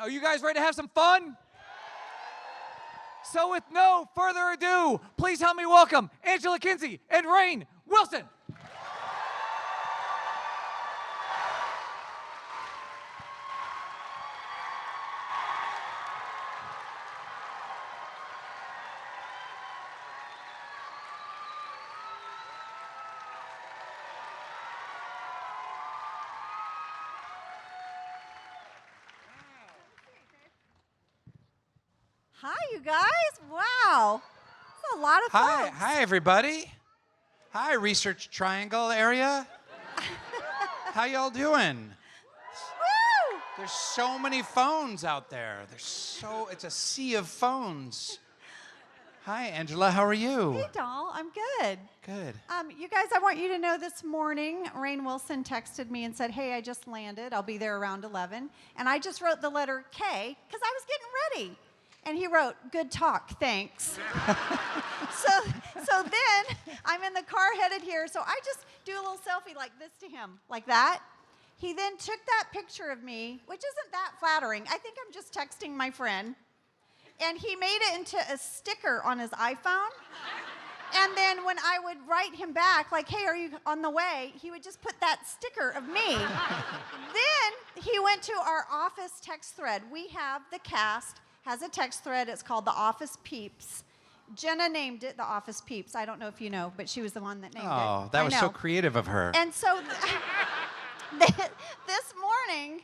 Are you guys ready to have some fun? So with no further ado, please help me welcome Angela Kinsey and Rainn Wilson. Hi, you guys. Wow. That's a lot of fun. Hi, everybody. Hi, Research Triangle area. How y'all doing? Woo! There's so many phones out there. It's a sea of phones. Hi, Angela. How are you? Hey, doll. I'm good. Good. You guys, I want you to know this morning, Rainn Wilson texted me and said, hey, I just landed. I'll be there around 11. And I just wrote the letter K because I was getting ready. And he wrote, good talk, thanks. so then I'm in the car headed here, so I just do a little selfie like this to him, like that. He then took that picture of me, which isn't that flattering. I think I'm just texting my friend. And he made it into a sticker on his iPhone. And then when I would write him back, like, hey, are you on the way? He would just put that sticker of me. Then he went to our office text thread. We have the cast has a text thread. It's called the Office Peeps. Jenna named it the Office Peeps. I don't know if you know, but she was the one that named it. Oh, that was so creative of her. And so this morning,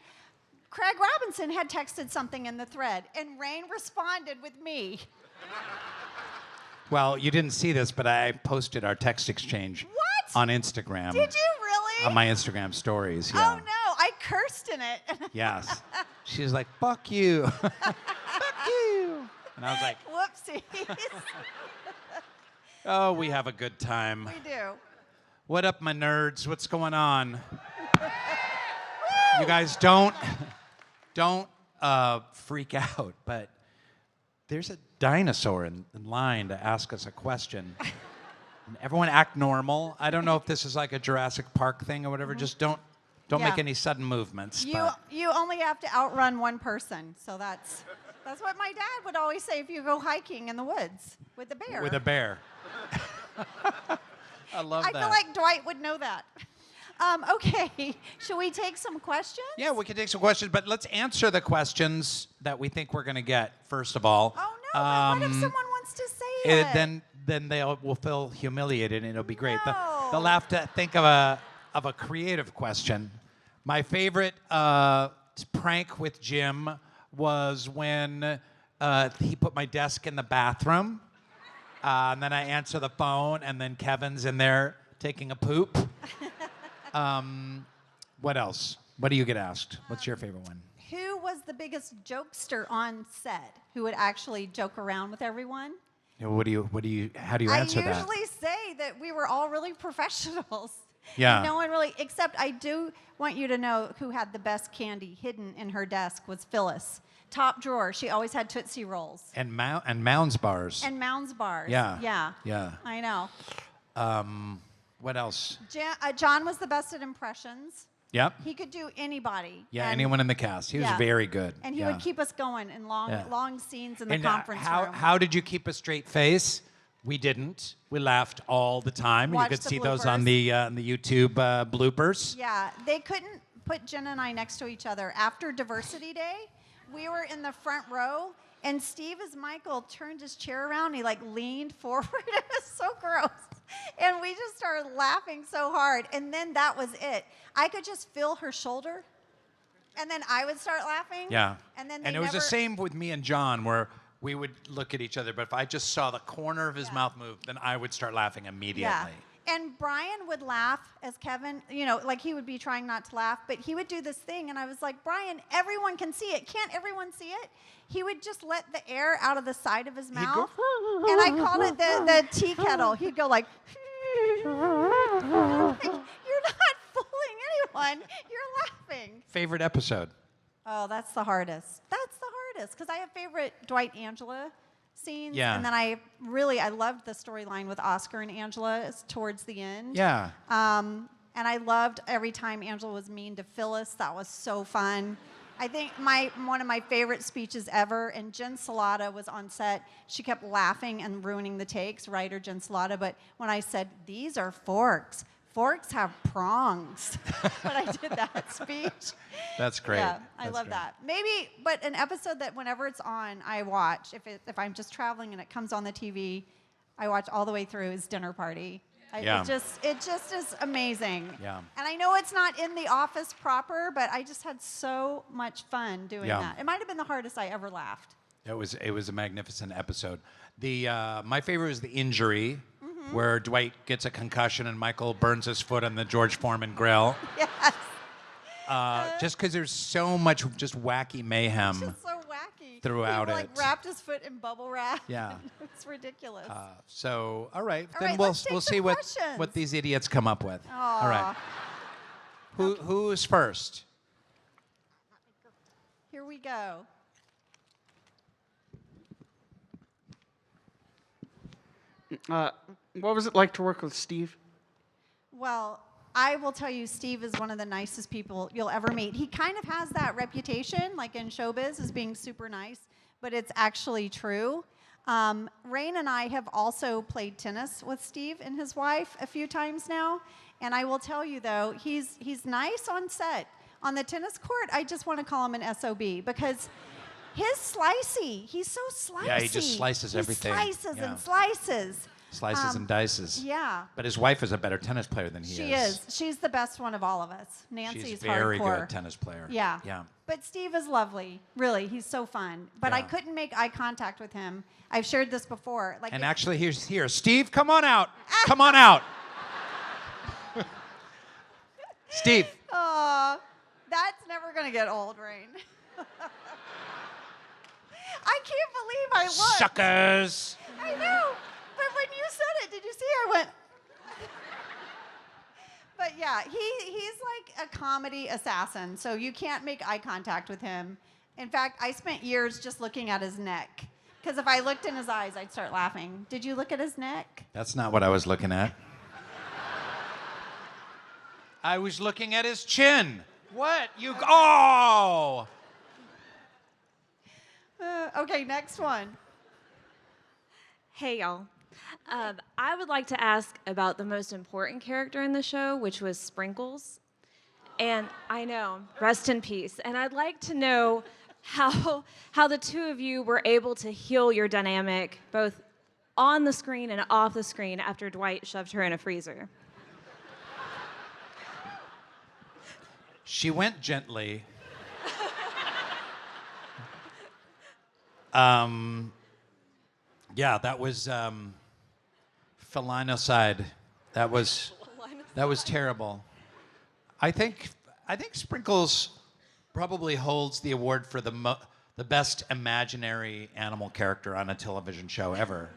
Craig Robinson had texted something in the thread, and Rainn responded with me. Well, you didn't see this, but I posted our text exchange on Instagram. Did you really? On my Instagram stories, yeah. Oh, no. I cursed in it. Yes. She was like, fuck you. Fuck you. And I was like, whoopsies. oh, we have a good time. We do. What up, my nerds? What's going on? You guys don't freak out, but there's a dinosaur in line to ask us a question. And everyone act normal. I don't know if this is like a Jurassic Park thing or whatever. Just don't make any sudden movements. You only have to outrun one person, so that's what my dad would always say if you go hiking in the woods with a bear. With a bear. I love that. I feel like Dwight would know that. Okay, should we take some questions? Yeah, we can take some questions, but let's answer the questions that we think we're going to get, first of all. Oh, no, but what if someone wants to say it? Then they will feel humiliated, and it'll be great. No. They'll have to think of a creative question. My favorite prank with Jim was when he put my desk in the bathroom, and then I answer the phone, and then Kevin's in there taking a poop. What else? What do you get asked? What's your favorite one? Who was the biggest jokester on set? Who would actually joke around with everyone? Yeah, how do you answer that? I usually say that we were all really professionals. Yeah. No one really, except I do want you to know who had the best candy hidden in her desk was Phyllis. Top drawer. She always had Tootsie Rolls. And Mounds bars. And Mounds bars. Yeah. Yeah. Yeah. I know. What else? John was the best at impressions. Yep. He could do anybody. Yeah, anyone in the cast. He was very good. And he would keep us going in long scenes in the conference room. How did you keep a straight face? We didn't. We laughed all the time. Watch you could the see bloopers. those on the YouTube bloopers. Yeah, they couldn't put Jen and I next to each other. After Diversity Day, we were in the front row, and Steve, as Michael, turned his chair around. And he leaned forward. It was so gross. And we just started laughing so hard. And then that was it. I could just feel her shoulder, and then I would start laughing. Yeah. And then it was the same with me and John, where we would look at each other, but if I just saw the corner of his mouth move, then I would start laughing immediately. Yeah. And Brian would laugh as Kevin, he would be trying not to laugh, but he would do this thing, and I was like, Brian, everyone can see it. Can't everyone see it? He would just let the air out of the side of his mouth, and I called it the tea kettle. He'd go like, you're not fooling anyone. You're laughing. Favorite episode? Oh, that's the hardest. That's the hardest, because I have favorite Dwight Angela scenes. Yeah. And then I loved the storyline with Oscar and Angela towards the end. Yeah. And I loved every time Angela was mean to Phyllis. That was so fun. I think one of my favorite speeches ever, and Jen Salata was on set. She kept laughing and ruining the takes, writer Jen Salata. But when I said, these are forks have prongs, when I did that speech. That's great. Yeah, I That's love great. that. Maybe, but an episode that whenever it's on, I watch. If I'm just traveling and it comes on the TV, I watch all the way through is Dinner Party. Yeah. It just is amazing. Yeah. And I know it's not in the office proper, but I just had so much fun doing that. It might have been the hardest I ever laughed. It was a magnificent episode. My favorite was the injury, where Dwight gets a concussion and Michael burns his foot on the George Foreman grill. Yes. Just because there's so much just wacky mayhem. It's just so wacky. Throughout he, it. wrapped his foot in bubble wrap. Yeah. It's ridiculous. So, all right. All Then right, we'll let's take see some what questions. these idiots come up with. All right. Aw. Who's first? Here we go. What was it like to work with Steve? Well, I will tell you, Steve is one of the nicest people you'll ever meet. He kind of has that reputation, like in showbiz, as being super nice, but it's actually true. Rainn and I have also played tennis with Steve and his wife a few times now, and I will tell you, though, he's nice on set. On the tennis court, I just want to call him an SOB because his slicey, he's so slicey. Yeah, he just slices everything. He slices Yeah. and slices. Slices and dices. Yeah. But his wife is a better tennis player than he is. She is. She's the best one of all of us. Nancy's She's very hardcore. good tennis player. Yeah. Yeah. But Steve is lovely. Really, he's so fun. But I Yeah. couldn't make eye contact with him. I've shared this before. Like, And actually, he's here. Steve, come on out. Come on out. Steve. Aw, that's never gonna get old, Rainn. I can't believe I looked. Suckers. I know. But when you said it, did you see? I went. But yeah, he's like a comedy assassin, so you can't make eye contact with him. In fact, I spent years just looking at his neck, because if I looked in his eyes, I'd start laughing. Did you look at his neck? That's not what I was looking at. I was looking at his chin. What? You? Oh! Okay, next one. Hey, y'all. I would like to ask about the most important character in the show, which was Sprinkles. And I know, rest in peace. And I'd like to know how the two of you were able to heal your dynamic, both on the screen and off the screen, after Dwight shoved her in a freezer. She went gently. Yeah, that was felinicide. That was terrible. I think Sprinkles probably holds the award for the best imaginary animal character on a television show ever.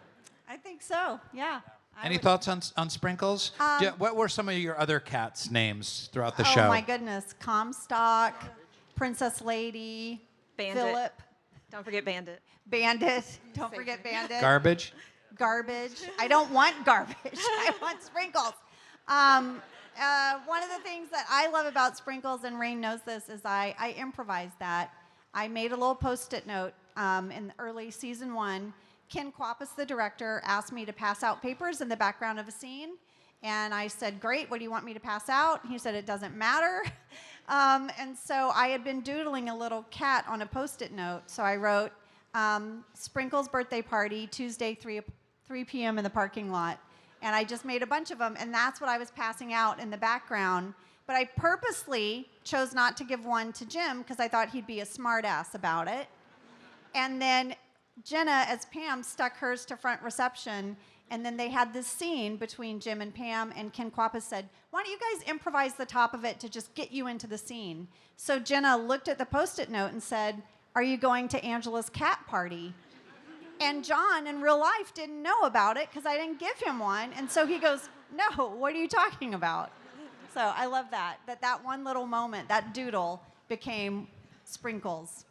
I think so. Yeah. Any thoughts on Sprinkles? What were some of your other cats' names throughout the show? Oh my goodness, Comstock, Princess Lady, Bandit. Philip, Don't forget Bandit. Bandit. Don't forget Bandit. Garbage? Garbage. I don't want garbage. I want Sprinkles. One of the things that I love about Sprinkles, and Rainn knows this, is I improvised that. I made a little Post-it note in early season 1. Ken Kwapis, the director, asked me to pass out papers in the background of a scene. And I said, great, what do you want me to pass out? He said, it doesn't matter. And so I had been doodling a little cat on a Post-it note. So I wrote, Sprinkles birthday party, Tuesday, 3 p.m. in the parking lot. And I just made a bunch of them, and that's what I was passing out in the background. But I purposely chose not to give one to Jim because I thought he'd be a smartass about it. And then Jenna, as Pam, stuck hers to front reception, and then they had this scene between Jim and Pam, and Ken Kwapis said, why don't you guys improvise the top of it to just get you into the scene? So Jenna looked at the Post-it note and said, are you going to Angela's cat party? And John, in real life, didn't know about it because I didn't give him one. And so he goes, no, what are you talking about? So I love that one little moment, that doodle, became Sprinkles.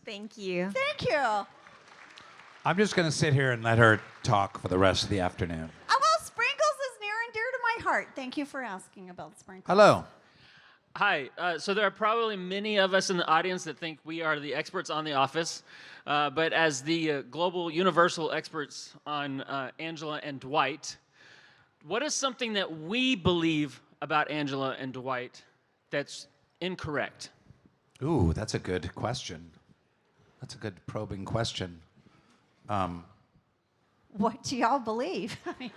Thank you. Thank you. I'm just going to sit here and let her talk for the rest of the afternoon. Oh, well, Sprinkles is near and dear to my heart. Thank you for asking about Sprinkles. Hello. Hi. So there are probably many of us in the audience that think we are the experts on The Office, but as the global universal experts on Angela and Dwight, what is something that we believe about Angela and Dwight that's incorrect? Ooh, that's a good question. That's a good probing question. What do y'all believe? I mean,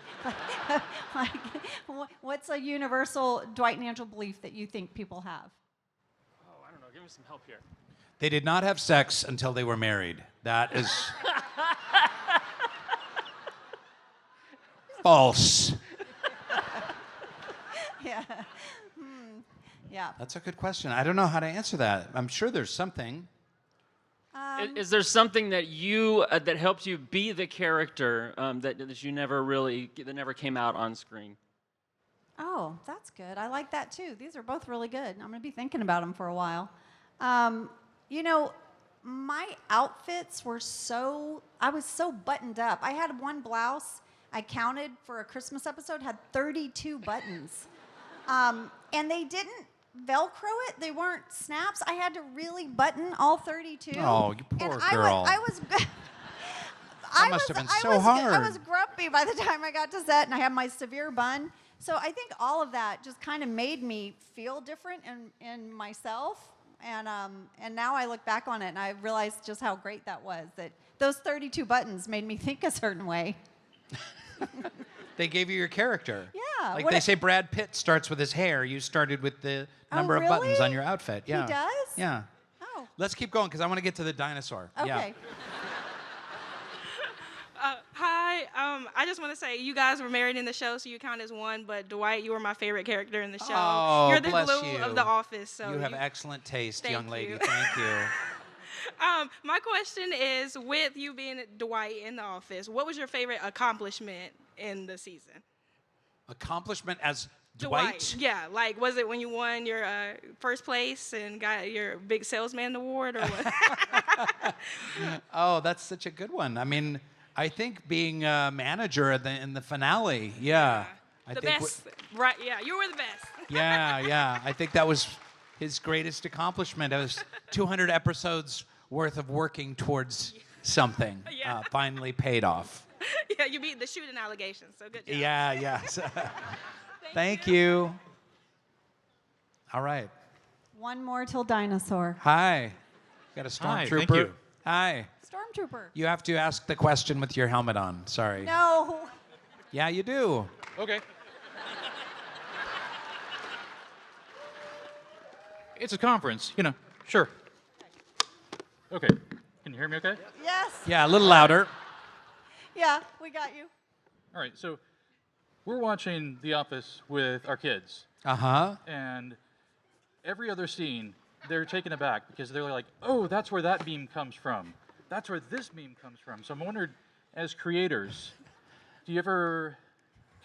what's a universal Dwight and Angela belief that you think people have? Oh, I don't know. Give me some help here. They did not have sex until they were married. That is false. Yeah. Yeah. That's a good question. I don't know how to answer that. I'm sure there's something. Is there something that you that helped you be the character that you never really that never came out on screen? Oh, that's good. I like that too. These are both really good. I'm going to be thinking about them for a while. You know, my outfits were I was so buttoned up. I had one blouse, I counted for a Christmas episode, had 32 buttons. And they didn't Velcro it. They weren't snaps. I had to really button all 32. Oh, you poor and girl. I was That must have been so hard. I was grumpy by the time I got to set, and I had my severe bun. So I think all of that just kind of made me feel different in myself. And now I look back on it, and I realized just how great that was, that those 32 buttons made me think a certain way. They gave you your character. Yeah. Like they say Brad Pitt starts with his hair. You started with the number of buttons on your outfit. Yeah. He does? Yeah. Oh. Let's keep going because I want to get to the dinosaur. Okay. Yeah. Hi, I just want to say you guys were married in the show, so you count as one. But Dwight, you were my favorite character in the show. Oh, You're the bless glue you. of the Office. So You have excellent taste, Thank young lady. you. Thank you. My question is, with you being Dwight in the Office, what was your favorite accomplishment in the season? Accomplishment as Dwight? Yeah, like was it when you won your first place and got your big salesman award, or what? Oh, that's such a good one. I mean, I think being a manager in the finale, yeah. I The think best, right? Yeah, you were the best. Yeah. I think that was his greatest accomplishment. It was 200 episodes worth of working towards something Yeah. finally paid off. Yeah, you beat the shooting allegations, so good job. Yeah. Thank you. All right. One more till dinosaur. Hi. Got a Hi, stormtrooper. thank you. Hi. Stormtrooper. You have to ask the question with your helmet on. Sorry. No. Yeah, you do. Okay. It's a conference, sure. Okay. Can you hear me okay? Yes. Yeah, a little louder. Yeah, we got you. All right, so we're watching The Office with our kids, Uh-huh. and every other scene, they're taken aback because they're like, oh, that's where that meme comes from. That's where this meme comes from. So I'm wondering, as creators, do you ever,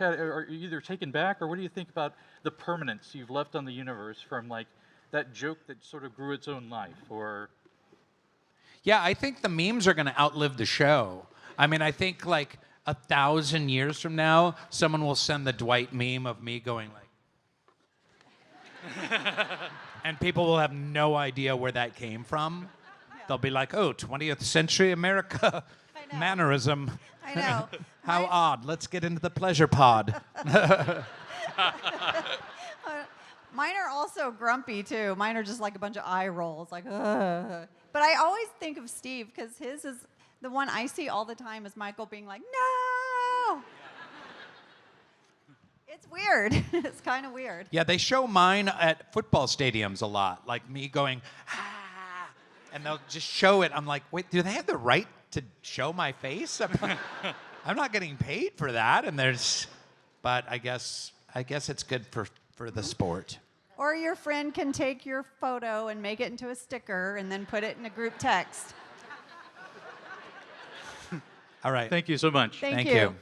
are you either taken back, or what do you think about the permanence you've left on the universe from, like, that joke that sort of grew its own life, or... Yeah, I think the memes are going to outlive the show. I mean, I think like 1,000 years from now, someone will send the Dwight meme of me going like, and people will have no idea where that came from. They'll be like, oh, 20th century America I know. mannerism. I know. How odd. Let's get into the pleasure pod. Mine are also grumpy too. Mine are just like a bunch of eye rolls, like, ugh. But I always think of Steve because his is the one I see all the time is Michael being like, no. It's weird. It's kind of weird. Yeah, they show mine at football stadiums a lot, like me going, ah, and they'll just show it. I'm like, wait, do they have the right to show my face? I'm not getting paid for that. And but I guess it's good for the sport. Or your friend can take your photo and make it into a sticker and then put it in a group text. All right. Thank you so much. Thank you.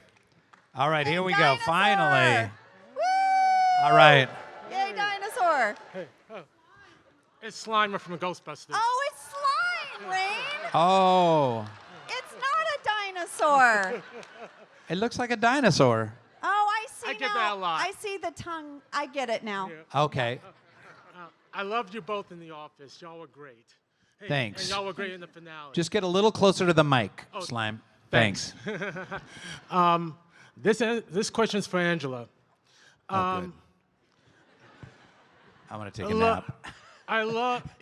All right, here we go. Dinosaur! Finally. Woo! All right. Yay, dinosaur. It's Slime from the Ghostbusters. Oh, it's slime, Rainn. Oh, It's not a dinosaur. it looks like a dinosaur. Oh, I see I now. get that a lot. I see the tongue. I get it now. Yeah. Okay. I loved you both in The Office. Y'all were great. Hey, Thanks. And y'all were great in the finale. Just get a little closer to the mic, Oh, Slime. thanks. Thanks. This question's for Angela. Oh, good. I'm going to take a nap.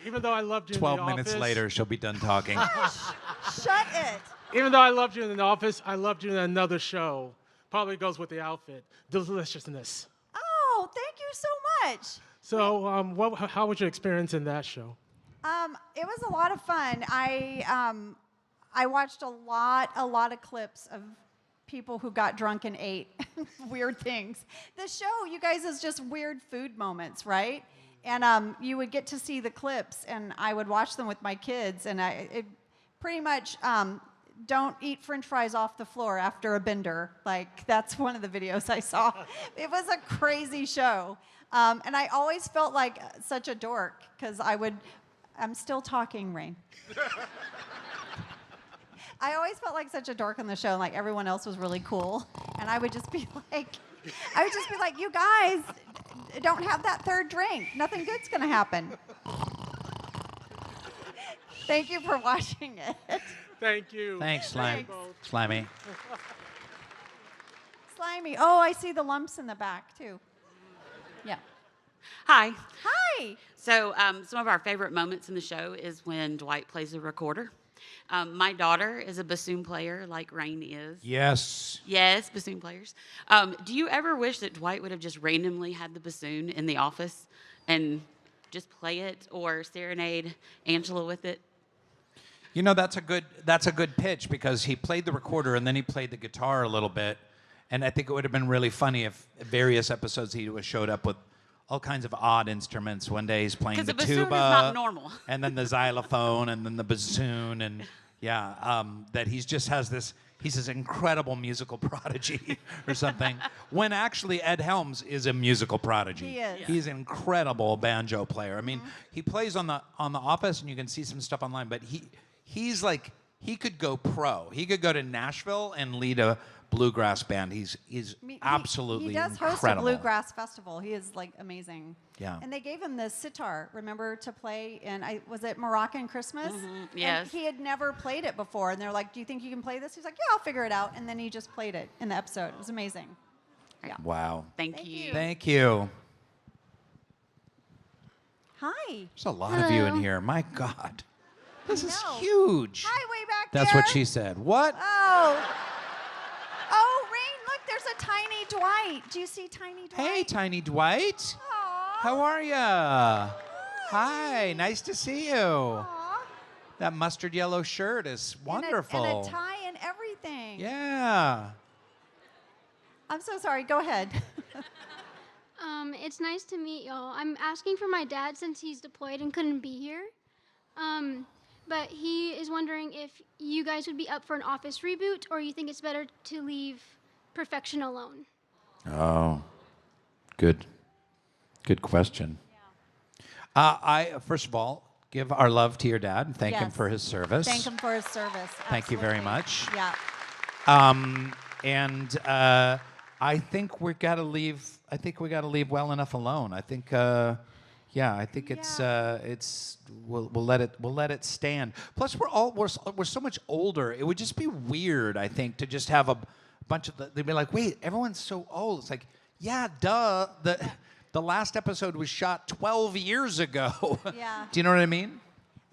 Even though I loved you in The 12 Office. minutes later, she'll be done talking. Shut it. Even though I loved you in The Office, I loved you in another show. Probably goes with the outfit. Deliciousness. Oh, thank you so much. So, how was your experience in that show? It was a lot of fun. I watched a lot of clips of people who got drunk and ate weird things. The show, you guys, is just weird food moments, right? And you would get to see the clips, and I would watch them with my kids, and it pretty much don't eat French fries off the floor after a bender. Like, that's one of the videos I saw. It was a crazy show. And I always felt like such a dork, because I'm still talking, Rainn. I always felt like such a dork on the show, like everyone else was really cool. And I would just be like, you guys don't have that third drink. Nothing good's gonna happen. Thank you for watching it. Thank you. Thanks, Slime. Slimy. Slimy. Oh, I see the lumps in the back, too. Yeah. Hi. Hi. So some of our favorite moments in the show is when Dwight plays the recorder. My daughter is a bassoon player like Rainn is. Yes. Yes, bassoon players. Do you ever wish that Dwight would have just randomly had the bassoon in the office and just play it or serenade Angela with it? You know, that's a good pitch, because he played the recorder and then he played the guitar a little bit. And I think it would have been really funny if various episodes he showed up with all kinds of odd instruments. One day he's playing the tuba. Because the bassoon is not normal. And then the xylophone, and then the bassoon, and that he's this incredible musical prodigy or something. When actually Ed Helms is a musical prodigy. He is. He's an incredible banjo player. I mean, he plays on the Office, and you can see some stuff online, but he's like, he could go pro. He could go to Nashville and lead a bluegrass band. He's absolutely He does host incredible. a bluegrass festival. He is like amazing. Yeah. And they gave him the sitar, remember, to play in, was it Moroccan Christmas? Yes. And he had never played it before. And they're like, do you think you can play this? He's like, yeah, I'll figure it out. And then he just played it in the episode. It was amazing. Yeah. Wow. Thank you. Thank you. Hi. There's a lot of you in here. My God. This is know. huge. Hi, way back That's there. what she said. What? Oh. Oh, Rainn, look, there's a tiny Dwight. Do you see tiny Dwight? Hey, Tiny Dwight. Aw. How are ya? Hi. Nice to see you. Aw. That mustard yellow shirt is wonderful. And a tie and everything. Yeah. I'm so sorry. Go ahead. It's nice to meet y'all. I'm asking for my dad since he's deployed and couldn't be here. But he is wondering if you guys would be up for an Office reboot, or you think it's better to leave Perfection alone. Oh, good question. I first of all give our love to your dad and thank him Yes. for his service. Thank him for his service. Thank you very Absolutely. much. Yeah. I think we got to leave. I think we got to leave well enough alone. I think. I think it's we'll let it stand. Plus, we're so much older. It would just be weird, I think, to just have a bunch of they'd be like, wait, everyone's so old. It's like, yeah, duh. The last episode was shot 12 years ago. Yeah. Do you know what I mean?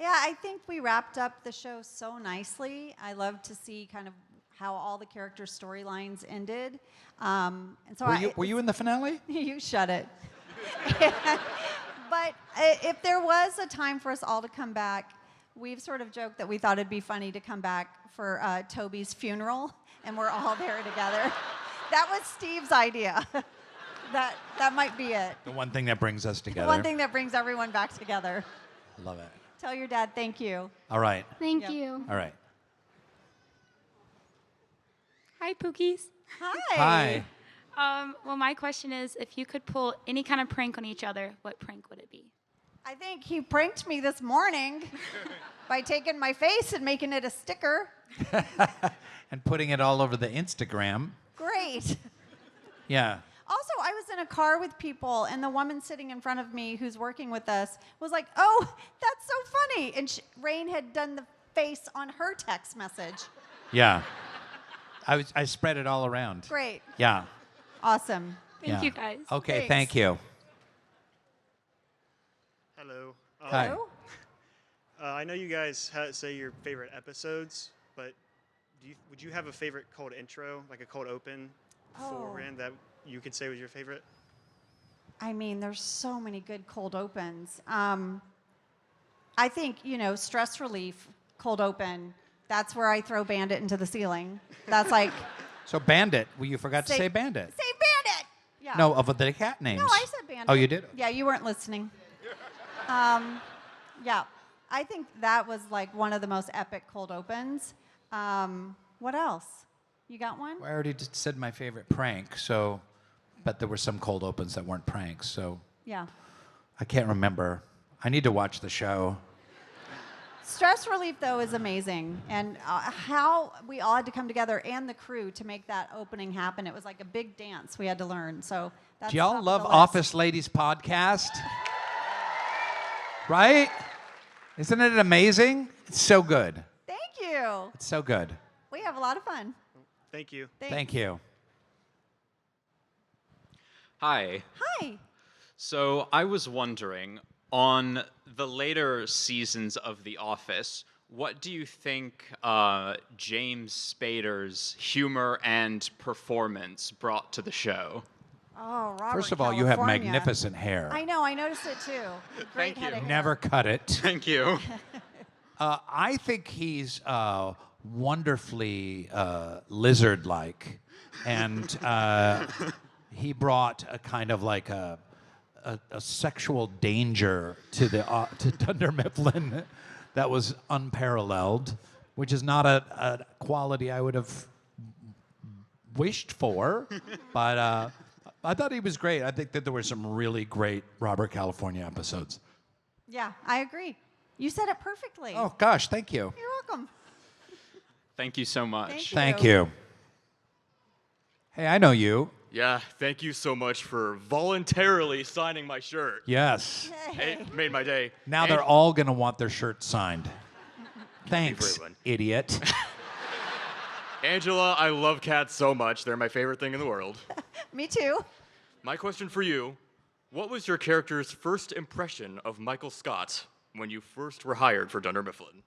Yeah, I think we wrapped up the show so nicely. I love to see kind of how all the characters' storylines ended. And so Were you in the finale? You shut it. But if there was a time for us all to come back, we've sort of joked that we thought it'd be funny to come back for Toby's funeral, and we're all there together. That was Steve's idea. That might be it. The one thing that brings us The together. one thing that brings everyone back together. Love it. Tell your dad thank you. All right. Thank Yep. you. All right. Hi, Pookies. Hi. Well, my question is, if you could pull any kind of prank on each other, what prank would it be? I think he pranked me this morning by taking my face and making it a sticker. And putting it all over the Instagram. Great. Yeah. Also, I was in a car with people, and the woman sitting in front of me who's working with us was like, "Oh, that's so funny," and Rainn had done the face on her text message. Yeah. I spread it all around. Great. Yeah. Awesome. Thank you, guys. Okay, Thanks. thank you. Hello. Hi. Hello? I know you guys say your favorite episodes, but would you have a favorite cold intro, like a cold open for Rainn that you could say was your favorite? I mean, there's so many good cold opens. I think, stress relief, cold open, that's where I throw Bandit into the ceiling. That's like... So Bandit, well, you forgot to say Bandit. Say Bandit! Yeah. No, of the cat names. No, I said Bandit. Oh, you did? Yeah, you weren't listening. Yeah, I think that was like one of the most epic cold opens. What else? You got one? I already just said my favorite prank, but there were some cold opens that weren't pranks, so Yeah. I can't remember. I need to watch the show. Stress relief, though, is amazing. And how we all had to come together and the crew to make that opening happen. It was like a big dance we had to learn. So that's Do y'all top of love the list. Office Ladies podcast? Right? Isn't it amazing? It's so good. Thank you. It's so good. We have a lot of fun. Thank you. Thank you. Hi. Hi. So I was wondering, on the later seasons of The Office, what do you think James Spader's humor and performance brought to the show? Oh, Robert, First of all, you have California. magnificent hair. I know. I noticed it, too. Great Thank head you. of hair. Never cut it. Thank you. I think he's wonderfully lizard-like, and he brought a kind of like a sexual danger to to Dunder Mifflin that was unparalleled, which is not a quality I would have wished for, but I thought he was great. I think that there were some really great Robert California episodes. Yeah, I agree. You said it perfectly. Oh gosh, thank you. You're welcome. Thank you so much. Thank you. Hey, I know you. Yeah, thank you so much for voluntarily signing my shirt. Yes. It made my day. Now And- they're all going to want their shirts signed. for Thanks, everyone. idiot. Angela, I love cats so much. They're my favorite thing in the world. Me too. My question for you, what was your character's first impression of Michael Scott when you first were hired for Dunder Mifflin?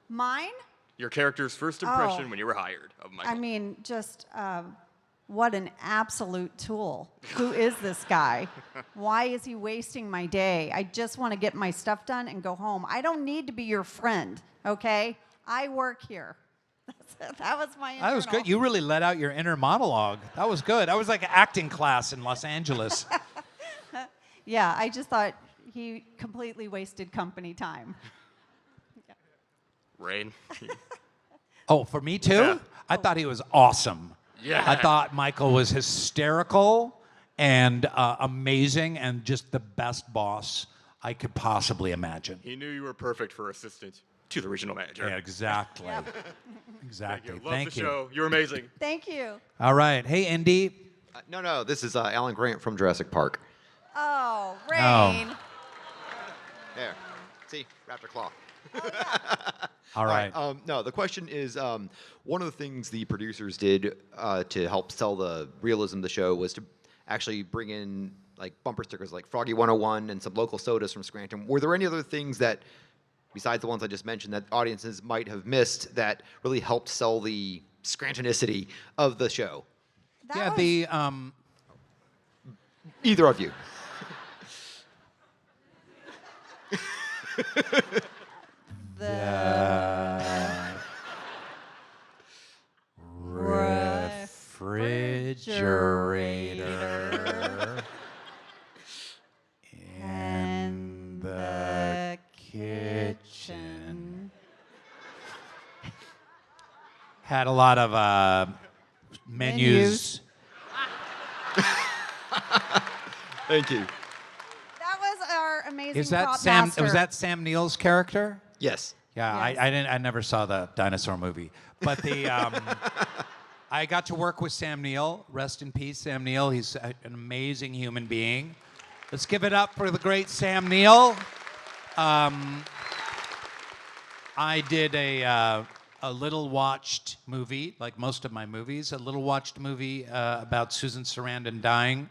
Mine? Your character's first impression when you were hired of Michael. I mean, just what an absolute tool. Who is this guy? Why is he wasting my day? I just want to get my stuff done and go home. I don't need to be your friend, okay? I work here. That was my internal. That was good. You really let out your inner monologue. That was good. That was like an acting class in Los Angeles. Yeah, I just thought he completely wasted company time. Rainn. Oh, for me too? Yeah. I thought he was awesome. Yeah. I thought Michael was hysterical and amazing and just the best boss I could possibly imagine. He knew you were perfect for assistant to the regional manager. Yeah, exactly. Yep. Exactly. Thank you. Love Thank the you. show. You're amazing. Thank you. All right. Hey, Indy. No, this is Alan Grant from Jurassic Park. Oh, Rainn. There. See? Raptor Claw. All right. No, the question is, one of the things the producers did to help sell the realism of the show was to actually bring in like bumper stickers like Froggy 101 and some local sodas from Scranton. Were there any other things that, besides the ones I just mentioned, that audiences might have missed that really helped sell the Scrantonicity of the show? Yeah, the Either of you. refrigerator in the kitchen. Had a lot of menus. Thank you. That was our amazing Is that prop Sam? master. Was that Sam Neill's character? Yes. Yeah, Yes. I didn't. I never saw the dinosaur movie, but the I got to work with Sam Neill. Rest in peace, Sam Neill. He's an amazing human being. Let's give it up for the great Sam Neill. I did a little watched movie, like most of my movies, a little watched movie about Susan Sarandon dying,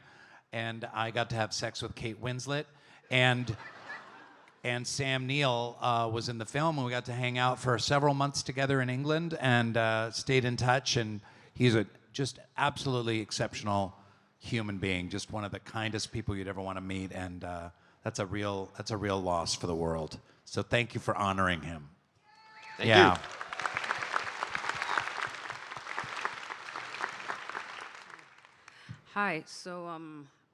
and I got to have sex with Kate Winslet, and Sam Neill was in the film, and we got to hang out for several months together in England, and stayed in touch, and he's a just absolutely exceptional human being, just one of the kindest people you'd ever want to meet, and that's a real loss for the world. So thank you for honoring him. Thank you. Hi, so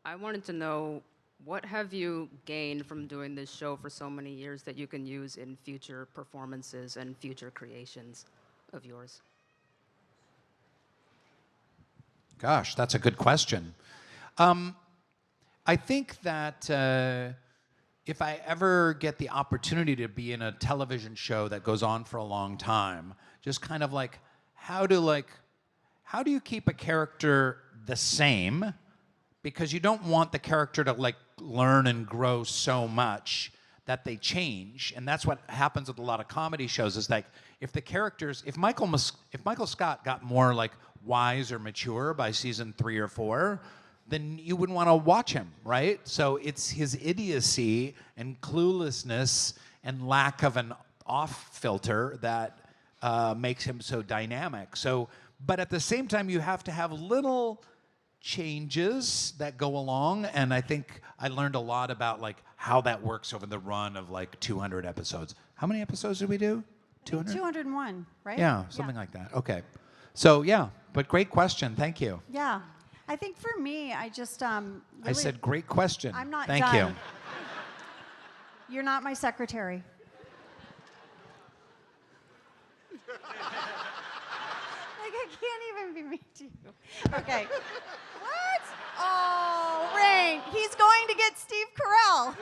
I wanted to know, what have you gained from doing this show for so many years that you can use in future performances and future creations of yours? Gosh, that's a good question. I think that if I ever get the opportunity to be in a television show that goes on for a long time, just kind of like, how do you keep a character the same? Because you don't want the character to like learn and grow so much that they change, and that's what happens with a lot of comedy shows. Is like if Michael Scott got more like wise or mature by season 3 or 4, then you wouldn't want to watch him, right? So it's his idiocy and cluelessness and lack of an off filter that makes him so dynamic. So, but at the same time, you have to have little changes that go along, and I think I learned a lot about like how that works over the run of like 200 episodes. How many episodes did we do? 200? 201, right? Yeah, something like that. Okay. So yeah, but great question. Thank you. Yeah. I think for me, I just I really, said great question. I'm not Thank done. you. You're not my secretary. Like, I can't even be mean to you. Okay. What? Oh, Rainn. He's going to get Steve Carell.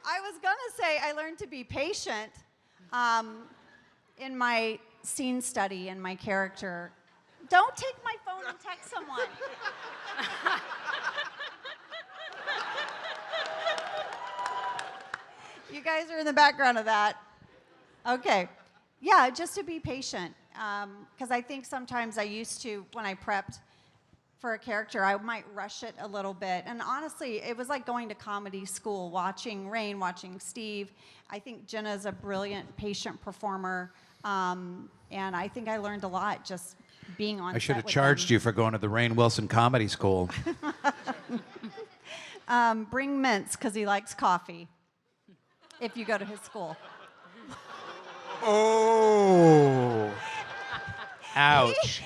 I was going to say I learned to be patient in my scene study and my character. Don't take my phone and text someone. You guys are in the background of that. Okay. Yeah, just to be patient. Because I think sometimes I used to, when I prepped for a character, I might rush it a little bit. And honestly, it was like going to comedy school, watching Rainn, watching Steve. I think Jenna's a brilliant, patient performer. And I think I learned a lot just being on set. I should have with charged them. you for going to the Rainn Wilson Comedy School. Bring mints, because he likes coffee, if you go to his school. Oh. Ouch.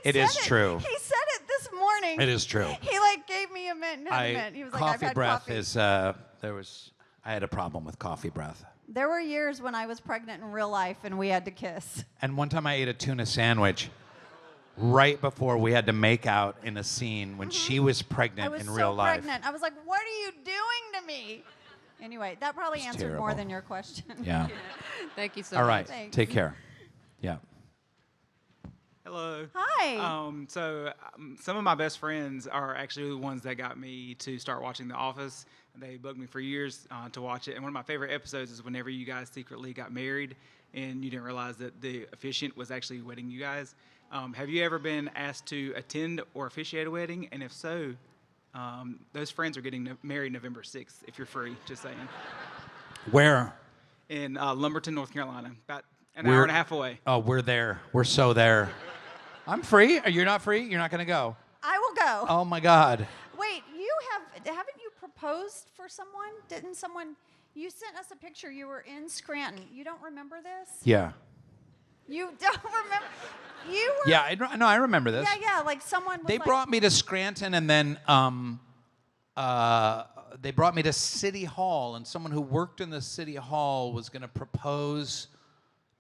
It is true. He said it this morning. It is true. He like gave me a mint and had a mint. He was like, I've coffee had breath coffee. is I had a problem with coffee breath. There were years when I was pregnant in real life and we had to kiss. And one time I ate a tuna sandwich right before we had to make out in a scene when she was pregnant in real life. I was so pregnant. I was like, what are you doing to me? Anyway, that probably It's answered more terrible. than your question. Yeah. Thank you so All much. right. Thanks. Take care. Yeah. Hello. Hi. Some of my best friends are actually the ones that got me to start watching The Office. They bugged me for years to watch it. And one of my favorite episodes is whenever you guys secretly got married and you didn't realize that the officiant was actually wedding you guys. Have you ever been asked to attend or officiate a wedding? And if so, those friends are getting married November 6th, if you're free, just saying. Where? In Lumberton, North Carolina, about an hour and a half away. Oh, we're there. We're so there. I'm free. You're not free? You're not going to go? I will go. Oh, my God. Wait, haven't you proposed for someone? Didn't someone, you sent us a picture. You were in Scranton. You don't remember this? Yeah. You don't remember? You were? Yeah, I remember this. Yeah, like someone was They brought me to Scranton, and then they brought me to City Hall, and someone who worked in the City Hall was going to propose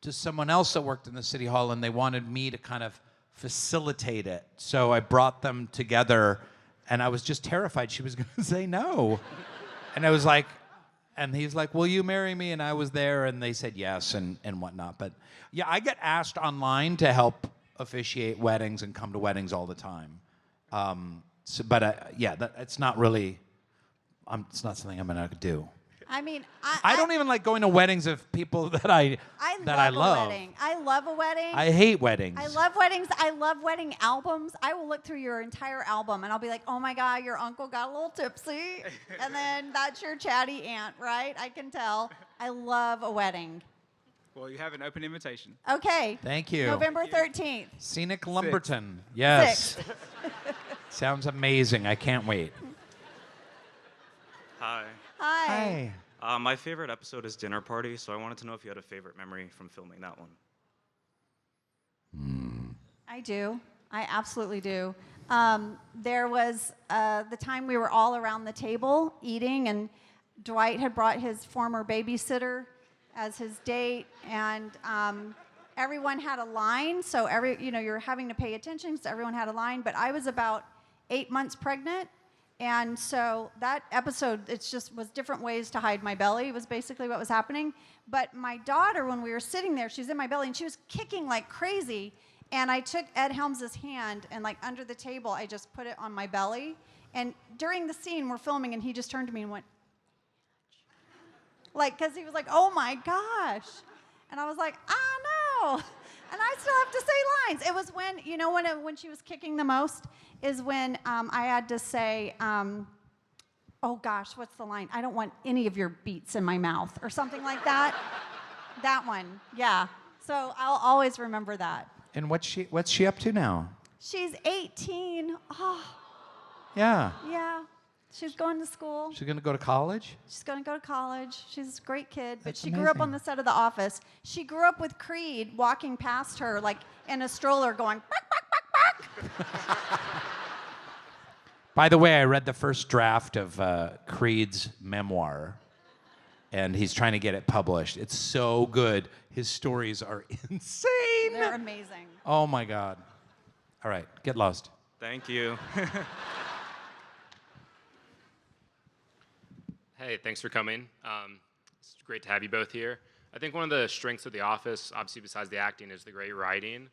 to someone else that worked in the City Hall, and they wanted me to kind of facilitate it. So I brought them together, and I was just terrified she was going to say no. And I was like, and he's like, "Will you marry me?" And I was there, and they said yes and whatnot. But yeah, I get asked online to help officiate weddings and come to weddings all the time. But it's not really. It's not something I'm gonna do. I mean, I don't even like going to weddings of people that I love. a wedding. I love a wedding. I hate weddings. I love weddings. I love wedding albums. I will look through your entire album and I'll be like, oh my God, your uncle got a little tipsy. And then that's your chatty aunt, right? I can tell. I love a wedding. Well, you have an open invitation. Okay. Thank you. November 13th. Scenic Lumberton. Yes. Sounds amazing. I can't wait. Hi. Hi. My favorite episode is Dinner Party, so I wanted to know if you had a favorite memory from filming that one. I do. I absolutely do. There was the time we were all around the table eating, and Dwight had brought his former babysitter as his date, and everyone had a line. So you're having to pay attention, so everyone had a line. But I was about 8 months pregnant. And so that episode, was different ways to hide my belly, was basically what was happening. But my daughter, when we were sitting there, she was in my belly, and she was kicking like crazy. And I took Ed Helms' hand, and like under the table, I just put it on my belly. And during the scene, we're filming, and he just turned to me and went, like, because he was like, oh my gosh. And I was like, no. And I still have to say lines. It was when she was kicking the most is when I had to say, oh gosh, what's the line? I don't want any of your beats in my mouth or something like that. That one, yeah. So I'll always remember that. And what's she up to now? She's 18. Oh. Yeah. Yeah. She's going to school. She's gonna go to college? She's going to go to college. She's a great kid, but That's she grew up amazing. on the set of The Office. She grew up with Creed walking past her like in a stroller going, bark, bark, bark, bark. By the way, I read the first draft of Creed's memoir, and he's trying to get it published. It's so good. His stories are insane. They're amazing. Oh my God. All right, get lost. Thank you. Hey, thanks for coming. It's great to have you both here. I think one of the strengths of The Office, obviously besides the acting, is the great writing.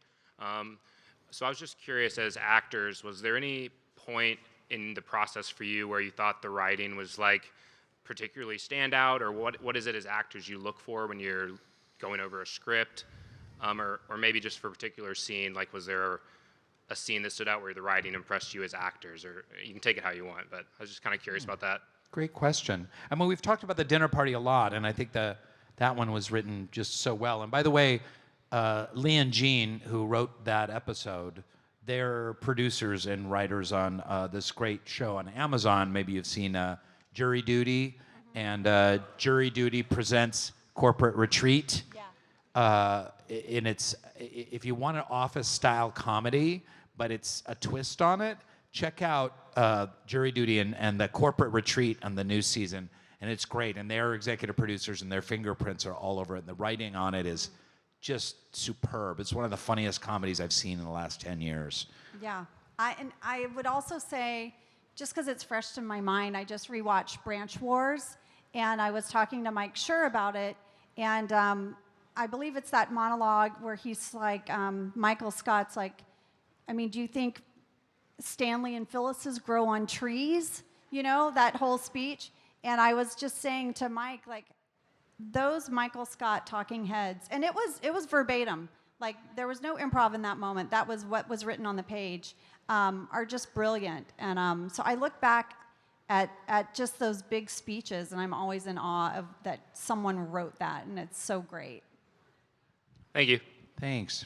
So I was just curious, as actors, was there any point in the process for you where you thought the writing was like particularly standout, or what is it as actors you look for when you're going over a script, or maybe just for a particular scene, like was there a scene that stood out where the writing impressed you as actors, or you can take it how you want, but I was just kind of curious about that. Great question. I mean, we've talked about the dinner party a lot, and I think that one was written just so well. And by the way, Lee and Jean, who wrote that episode, they're producers and writers on this great show on Amazon. Maybe you've seen Jury Duty, and Jury Duty presents Corporate Retreat. Yeah. And if you want an office-style comedy, but it's a twist on it, check out Jury Duty and the Corporate Retreat on the new season, and it's great. And they're executive producers, and their fingerprints are all over it. And the writing on it is just superb. It's one of the funniest comedies I've seen in the last 10 years. Yeah. I would also say, just because it's fresh in my mind, I just rewatched Branch Wars, and I was talking to Mike Schur about it, and I believe it's that monologue where he's like, Michael Scott's like, I mean, do you think Stanley and Phyllis's grow on trees? You know, that whole speech. And I was just saying to Mike, like, those Michael Scott talking heads, and it was verbatim. Like, there was no improv in that moment. That was what was written on the page, are just brilliant. And so I look back at just those big speeches, and I'm always in awe of that someone wrote that, and it's so great. Thank you. Thanks.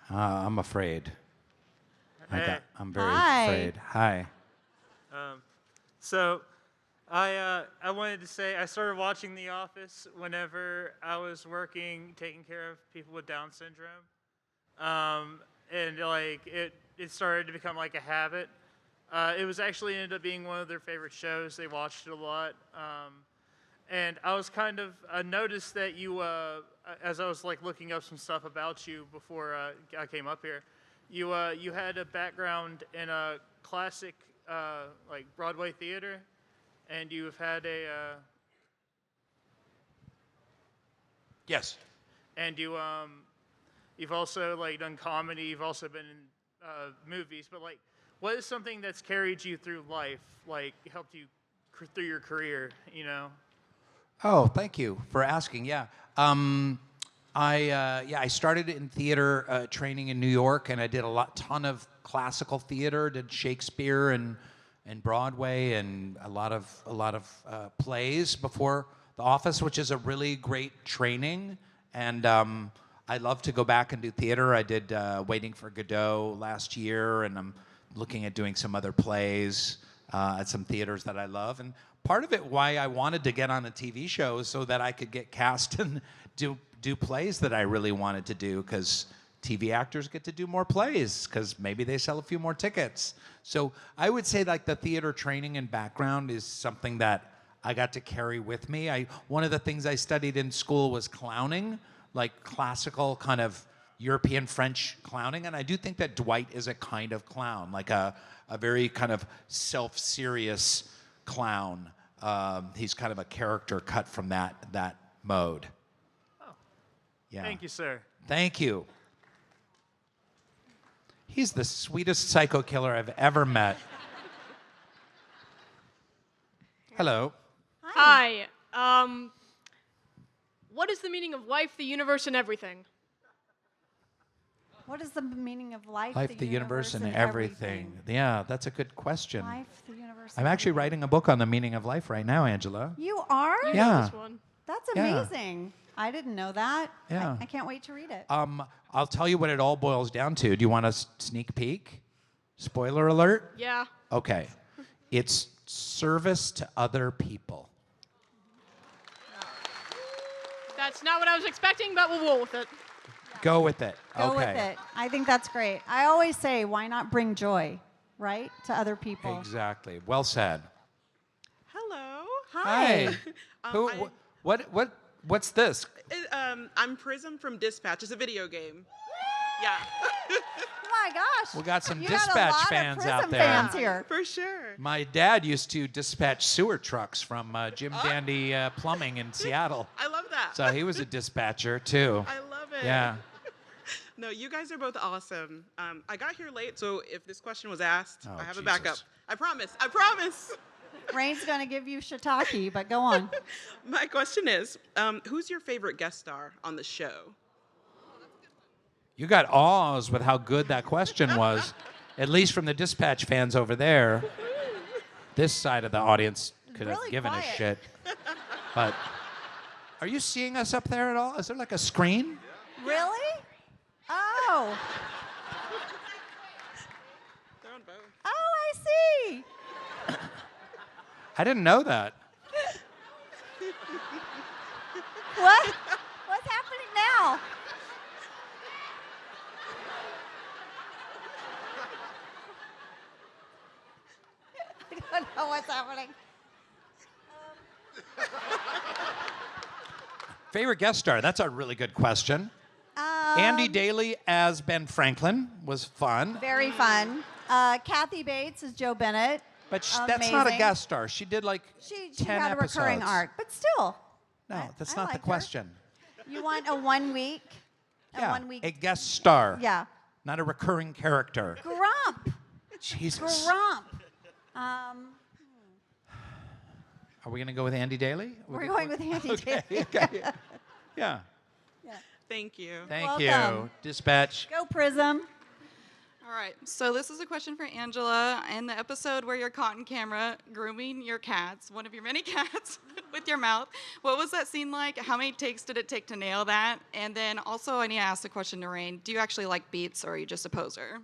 I'm afraid. Hey. I'm very Hi. afraid. Hi. So I wanted to say I started watching The Office whenever I was working taking care of people with Down syndrome, and like it started to become like a habit. It was actually ended up being one of their favorite shows. They watched it a lot, and I was I noticed that you, as I was like looking up some stuff about you before I came up here, you had a background in a classic like Broadway theater, and you've had a Yes. And you've also like done comedy. You've also been in movies. But like, what is something that's carried you through life? Like helped you through your career? You know. Oh, thank you for asking. Yeah. I started in theater training in New York, and I did ton of classical theater. Did Shakespeare and Broadway, and a lot of plays before The Office, which is a really great training. And I love to go back and do theater. I did Waiting for Godot last year, and I'm looking at doing some other plays at some theaters that I love. And part of it why I wanted to get on a TV show is so that I could get cast and do plays that I really wanted to do, because TV actors get to do more plays because maybe they sell a few more tickets. So I would say like the theater training and background is something that I got to carry with me. One of the things I studied in school was clowning, like classical kind of European French clowning. And I do think that Dwight is a kind of clown, like a very kind of self-serious clown. He's kind of a character cut from that mode. Yeah. Thank you, sir. Thank you. He's the sweetest psycho killer I've ever met. Hello. Hi. What is the meaning of life, the universe, and everything? What is the meaning of life, Life, the universe, and everything. Yeah, that's a good question. Life, the universe. I'm and actually everything. writing a book on the meaning of life right now, Angela. You are? You know Yeah. this one. That's Yeah. amazing. I didn't know that. Yeah. I can't wait to read it. I'll tell you what it all boils down to. Do you want a sneak peek? Spoiler alert? Yeah. Okay. It's service to other people. That's not what I was expecting, but we'll roll with it. Go with it. Go okay. with it. I think that's great. I always say, why not bring joy, right, to other people? Exactly. Well said. Hello. Hi. Who? What's this? I'm Prism from Dispatch. It's a video game. Yeah. Oh my gosh. We got some You Dispatch got a lot fans of Prism out there. fans here. For sure. My dad used to dispatch sewer trucks from Jim Dandy Plumbing in Seattle. I love that. So he was a dispatcher too. I love it. Yeah. No, you guys are both awesome. I got here late, so if this question was asked, Oh, I have a Jesus. backup. I promise. I promise. Rainn's going to give you shiitake, but go on. My question is, who's your favorite guest star on the show? You got awes with how good that question was, at least from the Dispatch fans over there. This side of the audience could have Really given quiet. a shit. But are you seeing us up there at all? Is there like a screen? Really? Oh. They're on both. Oh, I see. I didn't know that. What? What's happening now? I don't know what's happening. Favorite guest star? That's a really good question. Andy Daly as Ben Franklin was fun. Very fun. Kathy Bates is Joe Bennett. But that's not a Amazing. guest star. She did like She 10 got a recurring episodes. arc, but still. No, that's I not the like her. question. You want a 1 week? Yeah, 1 week. a guest star. Yeah. Not a recurring character. Grump. Jesus. Grump. Are we going to go with Andy Daly? We're going with Andy Okay, Daly. okay. Yeah. Thank you. Thank Welcome. you. Dispatch. Go Prism. All right, so this is a question for Angela. In the episode where you're caught on camera grooming your cats, one of your many cats, with your mouth, what was that scene like? How many takes did it take to nail that? And then also, I need to ask the question to Rainn. Do you actually like beats, or are you just a poser?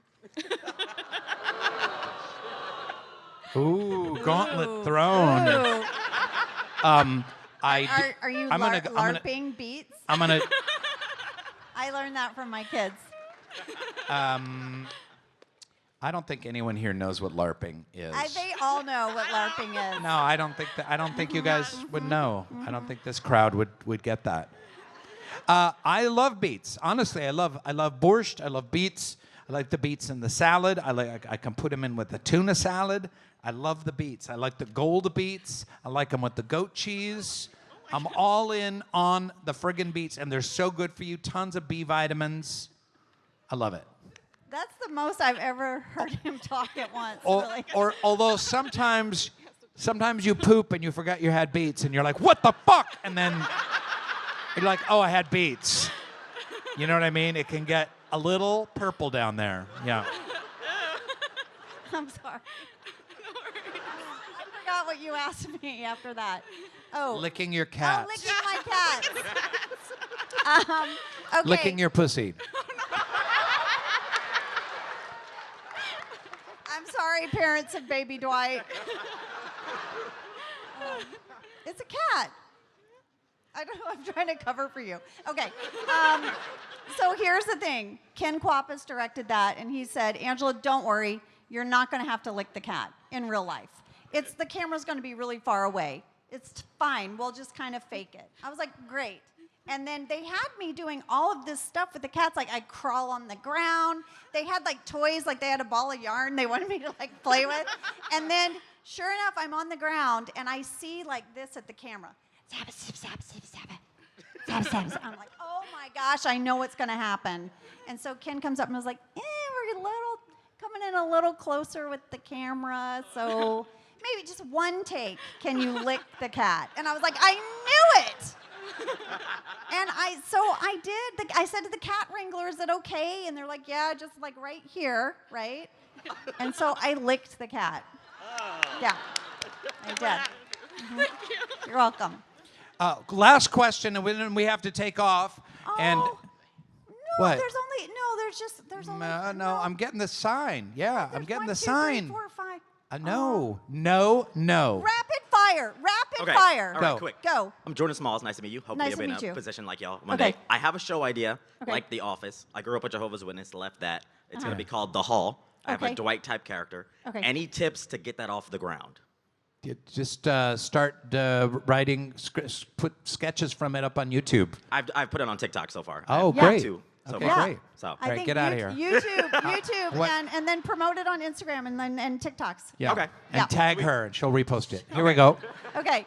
Ooh, gauntlet thrown. Ooh. Are you I'm gonna, LARPing beats? I'm gonna. I learned that from my kids. I don't think anyone here knows what LARPing is. They all know what LARPing is. No, I don't think that. I don't think you guys would know. I don't think this crowd would get that. I love beets. Honestly, I love borscht. I love beets. I like the beets in the salad. I can put them in with the tuna salad. I love the beets. I like the gold beets. I like them with the goat cheese. I'm all in on the friggin' beets, and they're so good for you. Tons of B vitamins. I love it. That's the most I've ever heard him talk at once. Or, really. or although sometimes you poop and you forgot you had beets, and you're like, what the fuck? And then you're like, oh, I had beets. You know what I mean? It can get a little purple down there. Yeah. I'm sorry. I forgot what you asked me after that. Oh. Licking your cats. Oh, licking my cats. Okay. Licking your pussy. I'm sorry, parents of baby Dwight. It's a cat. I don't know. I'm trying to cover for you. Okay. So here's the thing. Ken Kwapis directed that, and he said, Angela, don't worry. You're not going to have to lick the cat in real life. The camera's going to be really far away. It's fine. We'll just kind of fake it. I was like, great. And then they had me doing all of this stuff with the cats. Like, I'd crawl on the ground. They had, like, toys. Like, they had a ball of yarn they wanted me to, like, play with. And then, sure enough, I'm on the ground, and I see, like, this at the camera. Zap, zap, zap, zap, zap. Zap, zap, zap. I'm like, oh, my gosh, I know what's going to happen. And so Ken comes up and was like, we're coming in a little closer with the camera, so maybe just one take, can you lick the cat? And I was like, I knew it. And I did. I said to the cat wrangler, is it okay? And they're like, yeah, just like right here, right? And so I licked the cat. Yeah, I did. Mm-hmm. You're welcome. Last question, and then we have to take off. And no, what? There's only no, I'm getting the sign. Yeah, I'm getting the 1, 2, sign. 3, 4, 5. No. Rapid fire. Okay. Fire. All right, quick. Go. I'm Jordan Smalls. Nice to meet you. Hopefully Nice I'll to be in meet a you. position like y'all one Okay. day. I have a show idea, Okay. like The Office. I grew up a Jehovah's Witness, left that. It's Uh-huh. going to be called The Hall. I have Okay. a Dwight type character. Okay. Any tips to get that off the ground? You just start writing, put sketches from it up on YouTube. I've put it on TikTok so far. Oh, I have great. two so Okay, far. great. So All right, get out of here. YouTube, What? and then promote it on Instagram and TikToks. Yeah. Okay. And tag her, and she'll repost it. Here we go. Okay.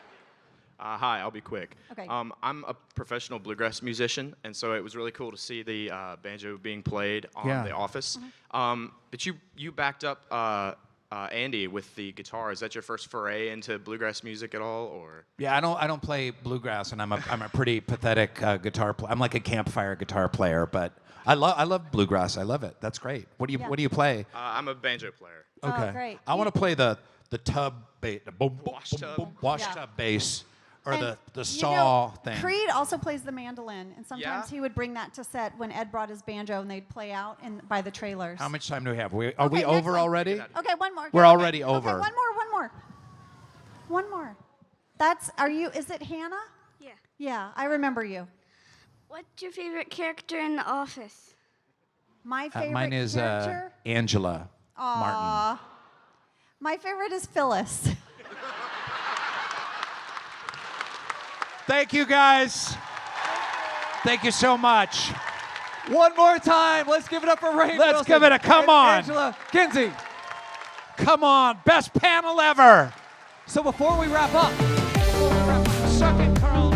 Hi, I'll be quick. Okay. I'm a professional bluegrass musician, and so it was really cool to see the banjo being played on Yeah. The Office. Mm-hmm. But you backed up Andy with the guitar. Is that your first foray into bluegrass music at all, or? Yeah, I don't play bluegrass, and I'm a pretty pathetic guitar player. I'm like a campfire guitar player, but I love bluegrass. I love it. That's great. What do you play? I'm a banjo player. Okay. Oh, great. I want to play the tub bass, the boom, boom, Wash boom, tub. boom, wash Yeah. tub bass, or And, the you saw know, thing. Creed also plays the mandolin, and sometimes Yeah? he would bring that to set when Ed brought his banjo, and they'd play out by the trailers. How much time do we have? Are we Okay, over next one. already? Okay, one more. We're Okay, already over. Okay, one more. Is it Hannah? Yeah. Yeah, I remember you. What's your favorite character in The Office? My favorite Mine is character? Angela Martin. Aw. My favorite is Phyllis. Thank you, guys. Thank you so much. One more time. Let's give it up for Rainn. Let's Wilson give it a come and on. Angela Kinsey. Come on, best panel ever. So before we wrap up, Suck it, Carl.